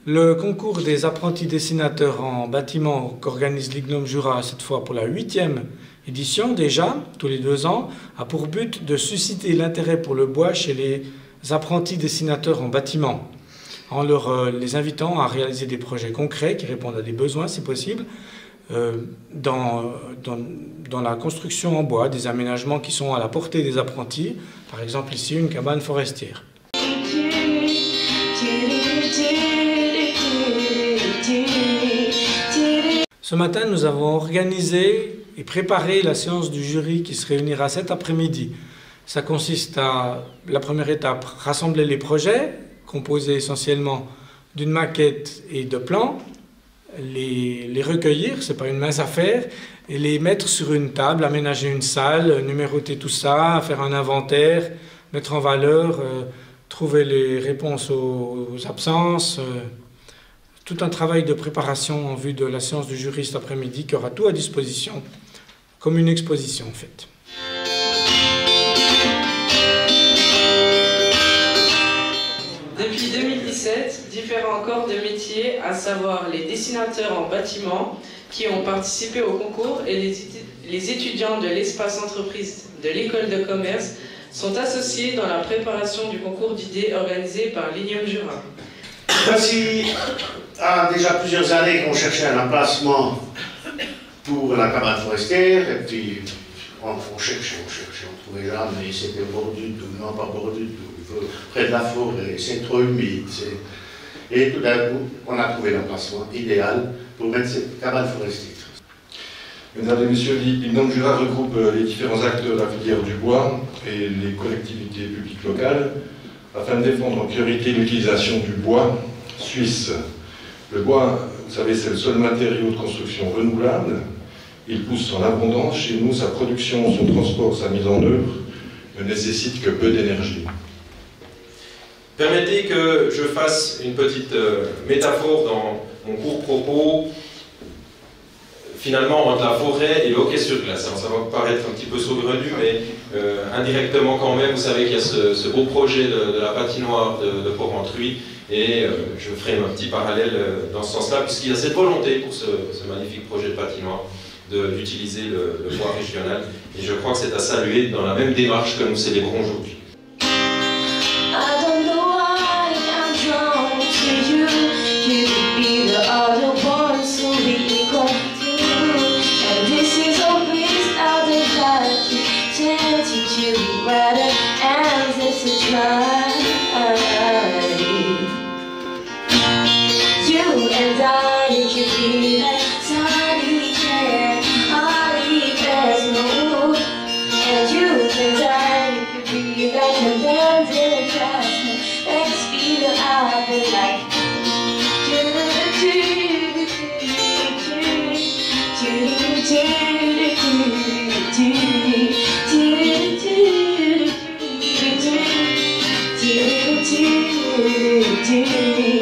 Le concours des apprentis dessinateurs en bâtiment qu'organise l'IGNOM Jura, cette fois pour la 8e édition déjà, tous les 2 ans, a pour but de susciter l'intérêt pour le bois chez les apprentis dessinateurs en bâtiment, en les invitant à réaliser des projets concrets qui répondent à des besoins, si possible, dans la construction en bois, des aménagements qui sont à la portée des apprentis, par exemple ici une cabane forestière. Ce matin, nous avons organisé et préparé la séance du jury qui se réunira cet après-midi. Ça consiste à, la première étape, rassembler les projets, composés essentiellement d'une maquette et de plans, les recueillir, ce n'est pas une mince affaire, et les mettre sur une table, aménager une salle, numéroter tout ça, faire un inventaire, mettre en valeur, trouver les réponses aux absences, tout un travail de préparation en vue de la séance du jury cet après-midi qui aura tout à disposition, comme une exposition en fait. Depuis 2017, différents corps de métiers, à savoir les dessinateurs en bâtiment qui ont participé au concours et les étudiants de l'espace entreprise de l'école de commerce sont associés dans la préparation du concours d'idées organisé par l'IGNOM Jura. Voici déjà plusieurs années qu'on cherchait un emplacement pour la cabane forestière, et puis on cherchait, on trouvait jamais, c'était au bord du tout, non pas au bord du tout, près de la forêt, c'est trop humide. Et tout d'un coup, on a trouvé l'emplacement idéal pour mettre cette cabane forestière. Mesdames et messieurs, l'IGNOM Jura regroupe les différents acteurs de la filière du bois et les collectivités publiques locales afin de défendre en priorité l'utilisation du bois suisse. Le bois, vous savez, c'est le seul matériau de construction renouvelable. Il pousse en abondance. Chez nous, sa production, son transport, sa mise en œuvre ne nécessitent que peu d'énergie. Permettez que je fasse une petite métaphore dans mon court propos, finalement entre la forêt et le hockey sur glace. Alors, ça va paraître un petit peu saugrenu, mais indirectement quand même, vous savez qu'il y a ce beau projet de la patinoire de Port-Ventruy, et je ferai un petit parallèle dans ce sens-là, puisqu'il y a cette volonté pour ce magnifique projet de patinoire d'utiliser le bois régional, et je crois que c'est à saluer dans la même démarche que nous célébrons aujourd'hui. Do